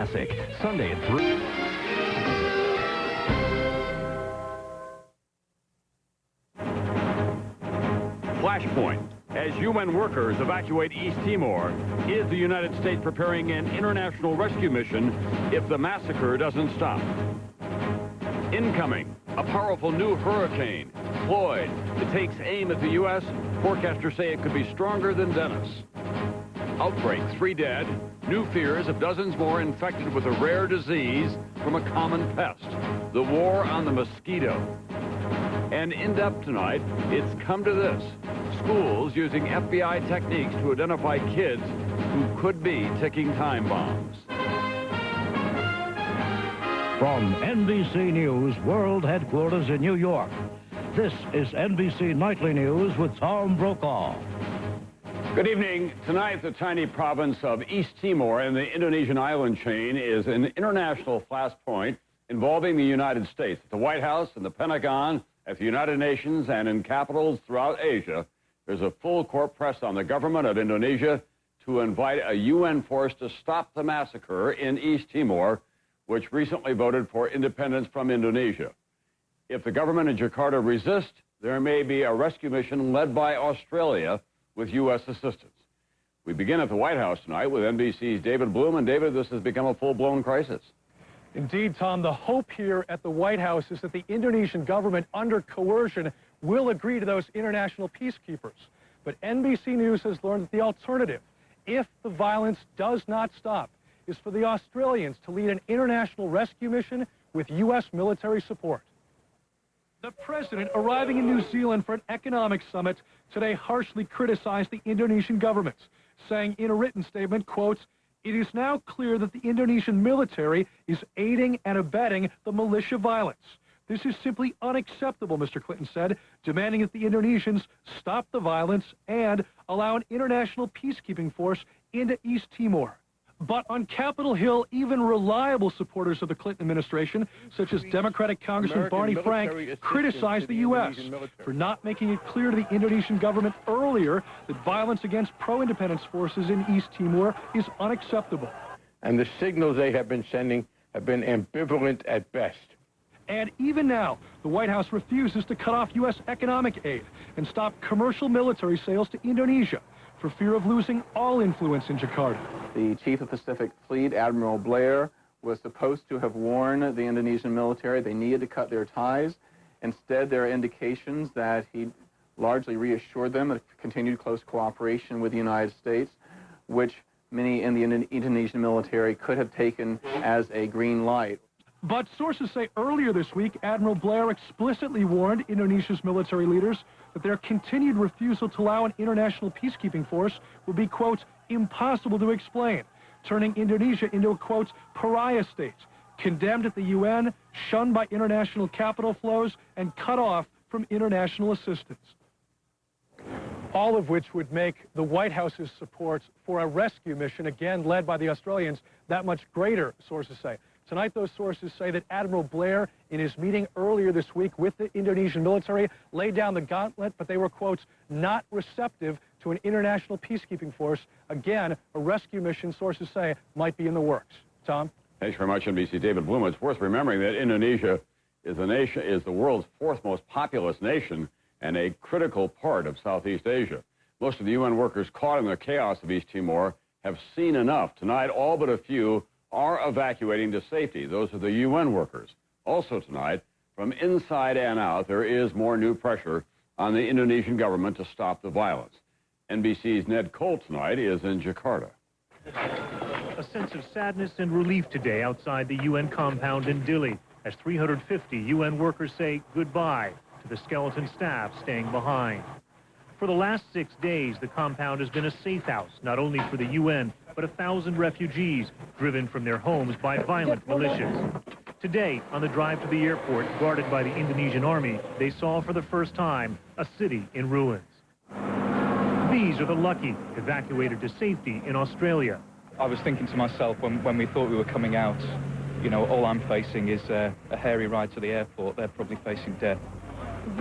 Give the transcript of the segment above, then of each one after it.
Classic, Sunday at 3. Flashpoint. As UN workers evacuate East Timor, is the United States preparing an international rescue mission if the massacre doesn't stop? Incoming, a powerful new hurricane, Floyd. It takes aim at the U.S. Forecasters say it could be stronger than Dennis. Outbreak, 3 dead. New fears of dozens more infected with a rare disease from a common pest. The war on the mosquito. And in depth tonight, it's come to this. Schools using FBI techniques to identify kids who could be ticking time bombs. From NBC News World Headquarters in New York, this is NBC Nightly News with Tom Brokaw. Good evening. Tonight, the tiny province of East Timor in the Indonesian island chain is an international flashpoint involving the United States. At the White House and the Pentagon, at the United Nations, and in capitals throughout Asia, there's a full court press on the government of Indonesia to invite a UN force to stop the massacre in East Timor, which recently voted for independence from Indonesia. If the government in Jakarta resists, there may be a rescue mission led by Australia with U.S. assistance. We begin at the White House tonight with NBC's David Bloom. And David, this has become a full-blown crisis. Indeed, Tom, the hope here at the White House is that the Indonesian government, under coercion, will agree to those international peacekeepers. But NBC News has learned that the alternative, if the violence does not stop, is for the Australians to lead an international rescue mission with U.S. military support. The president, arriving in New Zealand for an economic summit, today harshly criticized the Indonesian government, saying in a written statement, quote, "It is now clear that the Indonesian military is aiding and abetting the militia violence. This is simply unacceptable," Mr. Clinton said, demanding that the Indonesians stop the violence and allow an international peacekeeping force into East Timor. But on Capitol Hill, even reliable supporters of the Clinton administration, such as Democratic Congressman Barney Frank, criticized the U.S. for not making it clear to the Indonesian government earlier that violence against pro-independence forces in East Timor is unacceptable. And the signals they have been sending have been ambivalent at best. And even now, the White House refuses to cut off U.S. economic aid and stop commercial military sales to Indonesia for fear of losing all influence in Jakarta. The Chief of Pacific Fleet, Admiral Blair, was supposed to have warned the Indonesian military they needed to cut their ties. Instead, there are indications that he largely reassured them of continued close cooperation with the United States, which many in the Indonesian military could have taken as a green light. But sources say earlier this week, Admiral Blair explicitly warned Indonesia's military leaders that their continued refusal to allow an international peacekeeping force would be, quote, impossible to explain, turning Indonesia into a, quote, pariah state, condemned at the UN, shunned by international capital flows, and cut off from international assistance. All of which would make the White House's support for a rescue mission, again led by the Australians, that much greater, sources say. Tonight, those sources say that Admiral Blair, in his meeting earlier this week with the Indonesian military, laid down the gauntlet, but they were, quote, not receptive to an international peacekeeping force. Again, a rescue mission, sources say, might be in the works. Tom? Thanks very much, NBC David Bloom. It's worth remembering that Indonesia is the world's 4th most populous nation and a critical part of Southeast Asia. Most of the UN workers caught in the chaos of East Timor have seen enough. Tonight, all but a few are evacuating to safety. Those are the UN workers. Also tonight, from inside and out, there is more new pressure on the Indonesian government to stop the violence. NBC's Ned Cole tonight is in Jakarta. A sense of sadness and relief today outside the UN compound in Dili as 350 UN workers say goodbye to the skeleton staff staying behind. For the last 6 days, the compound has been a safe house, not only for the UN, but 1,000 refugees driven from their homes by violent militias. Today, on the drive to the airport, guarded by the Indonesian army, they saw for the first time a city in ruins. These are the lucky, evacuated to safety in Australia. I was thinking to myself when we thought we were coming out, you know, all I'm facing is a hairy ride to the airport. They're probably facing death.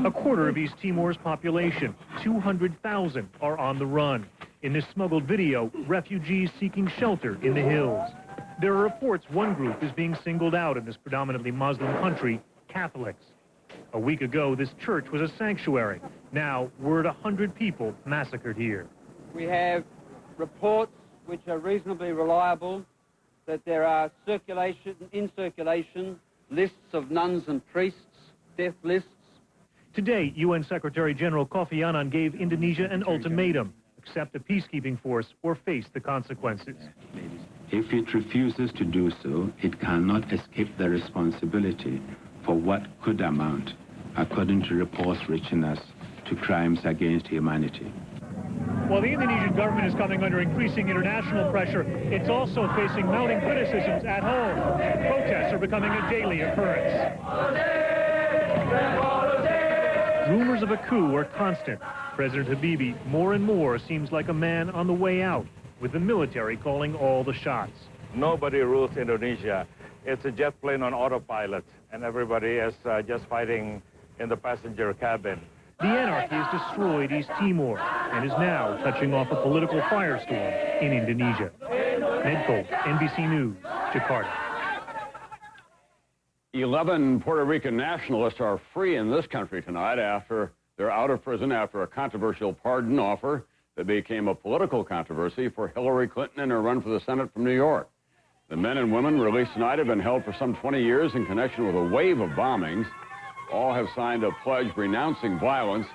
A quarter of East Timor's population, 200,000, are on the run. In this smuggled video, refugees seeking shelter in the hills. There are reports one group is being singled out in this predominantly Muslim country, Catholics. A week ago, this church was a sanctuary. Now, we're at 100 people massacred here. We have reports which are reasonably reliable that there are in circulation lists of nuns and priests, death lists. Today, UN Secretary General Kofi Annan gave Indonesia an ultimatum: accept a peacekeeping force or face the consequences. If it refuses to do so, it cannot escape the responsibility for what could amount, according to reports reaching us, to crimes against humanity. While the Indonesian government is coming under increasing international pressure, it's also facing mounting criticisms at home. Protests are becoming a daily occurrence. Rumors of a coup are constant. President Habibie, more and more, seems like a man on the way out, with the military calling all the shots. Nobody rules Indonesia. It's a jet plane on autopilot, and everybody is just fighting in the passenger cabin. The anarchy has destroyed East Timor and is now touching off a political firestorm in Indonesia. Ned Cole, NBC News, Jakarta. 11 Puerto Rican nationalists are free in this country tonight after they're out of prison after a controversial pardon offer that became a political controversy for Hillary Clinton in her run for the Senate from New York. The men and women released tonight have been held for some 20 years in connection with a wave of bombings. All have signed a pledge renouncing violence,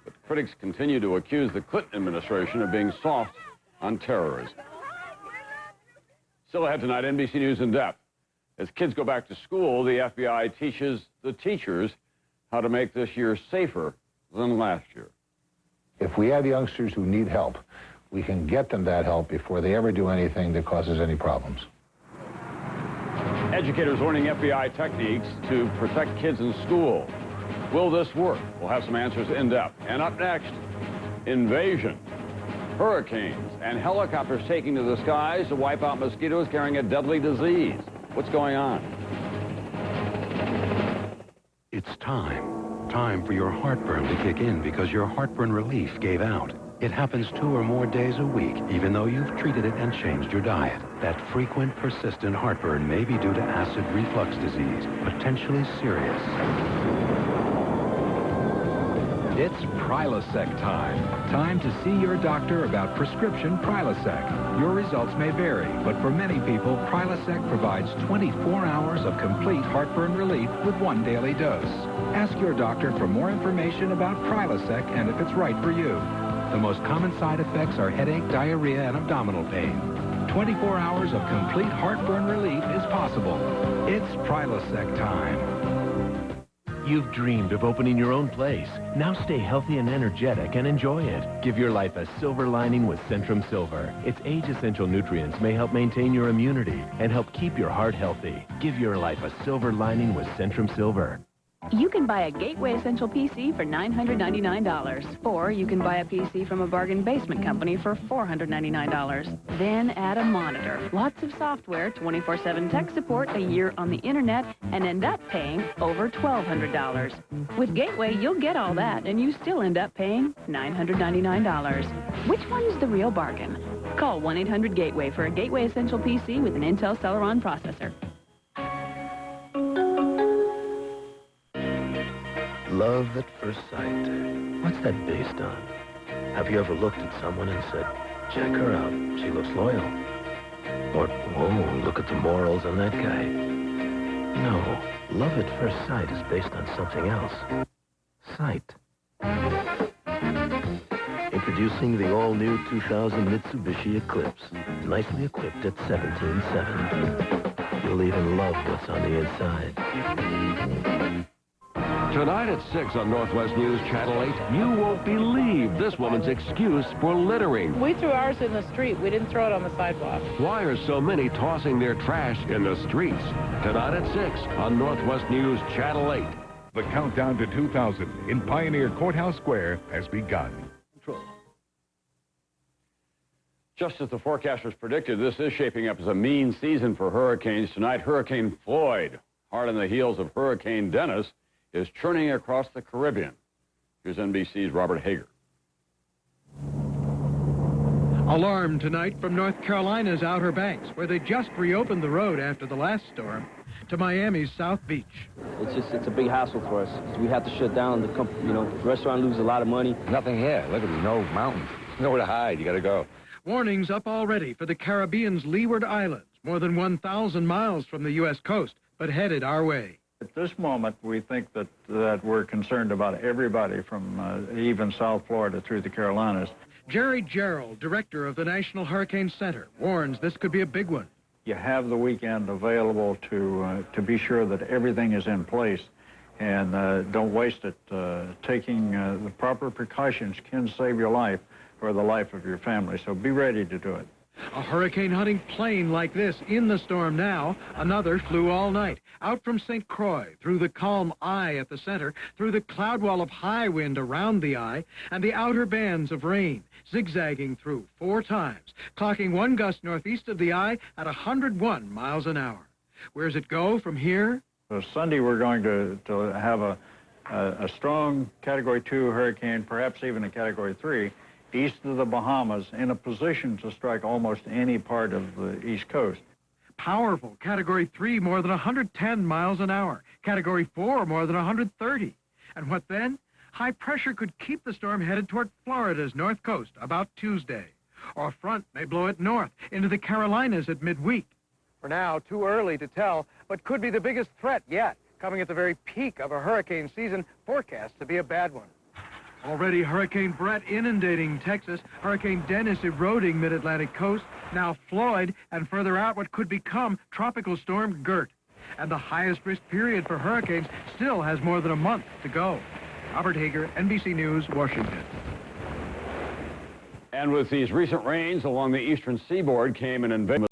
but critics continue to accuse the Clinton administration of being soft on terrorism. Still ahead tonight, NBC News in depth. As kids go back to school, the FBI teaches the teachers how to make this year safer than last year. If we have youngsters who need help, we can get them that help before they ever do anything that causes any problems. Educators learning FBI techniques to protect kids in school. Will this work? We'll have some answers in depth. And up next, invasion, hurricanes, and helicopters taking to the skies to wipe out mosquitoes carrying a deadly disease. What's going on? It's time for your heartburn to kick in because your heartburn relief gave out. It happens 2 or more days a week, even though you've treated it and changed your diet. That frequent, persistent heartburn may be due to acid reflux disease, potentially serious. It's Prilosec time. Time to see your doctor about prescription Prilosec. Your results may vary, but for many people, Prilosec provides 24 hours of complete heartburn relief with 1 daily dose. Ask your doctor for more information about Prilosec and if it's right for you. The most common side effects are headache, diarrhea, and abdominal pain. 24 hours of complete heartburn relief is possible. It's Prilosec time. You've dreamed of opening your own place. Now stay healthy and energetic and enjoy it. Give your life a silver lining with Centrum Silver. Its age-essential nutrients may help maintain your immunity and help keep your heart healthy. Give your life a silver lining with Centrum Silver. You can buy a Gateway Essential PC for $999, or you can buy a PC from a bargain basement company for $499. Then add a monitor, lots of software, 24/7 tech support, a year on the internet, and end up paying over $1,200. With Gateway, you'll get all that, and you still end up paying $999. Which one's the real bargain? Call 1-800-GATEWAY for a Gateway Essential PC with an Intel Celeron processor. Love at first sight. What's that based on? Have you ever looked at someone and said, check her out, she looks loyal? Or, whoa, look at the morals on that guy. No, love at first sight is based on something else. Sight. Introducing the all-new 2000 Mitsubishi Eclipse, nicely equipped at 17.7. You'll even love what's on the inside. Tonight at 6 on Northwest News Channel 8, you won't believe this woman's excuse for littering. We threw ours in the street. We didn't throw it on the sidewalk. Why are so many tossing their trash in the streets? Tonight at 6 on Northwest News Channel 8. The countdown to 2000 in Pioneer Courthouse Square has begun. Just as the forecasters predicted, this is shaping up as a mean season for hurricanes. Tonight, Hurricane Floyd, hard on the heels of Hurricane Dennis, is churning across the Caribbean. Here's NBC's Robert Hager. Alarm tonight from North Carolina's Outer Banks, where they just reopened the road after the last storm, to Miami's South Beach. It's a big hassle for us. We have to shut down. The restaurant loses a lot of money. Nothing here. Look at these no mountains. Nowhere to hide. You got to go. Warnings up already for the Caribbean's Leeward Islands, more than 1,000 miles from the U.S. coast, but headed our way. At this moment, we think that we're concerned about everybody from even South Florida through the Carolinas. Jerry Gerald, director of the National Hurricane Center, warns this could be a big one. You have the weekend available to be sure that everything is in place, and don't waste it. Taking the proper precautions can save your life or the life of your family, so be ready to do it. A hurricane-hunting plane like this in the storm now. Another flew all night, out from St. Croix, through the calm eye at the center, through the cloud wall of high wind around the eye, and the outer bands of rain, zigzagging through 4 times, clocking one gust northeast of the eye at 101 miles an hour. Where's it go from here? Sunday, we're going to have a strong Category 2 hurricane, perhaps even a Category 3, east of the Bahamas, in a position to strike almost any part of the East Coast. Powerful. Category 3, more than 110 miles an hour. Category 4, more than 130. And what then? High pressure could keep the storm headed toward Florida's north coast about Tuesday. Or a front may blow it north into the Carolinas at midweek. For now, too early to tell, but could be the biggest threat yet, coming at the very peak of a hurricane season, forecast to be a bad one. Already Hurricane Brett inundating Texas, Hurricane Dennis eroding mid-Atlantic coast, now Floyd, and further out what could become Tropical Storm Gert. And the highest risk period for hurricanes still has more than a month to go. Robert Hager, NBC News, Washington. And with these recent rains along the eastern seaboard came an invasive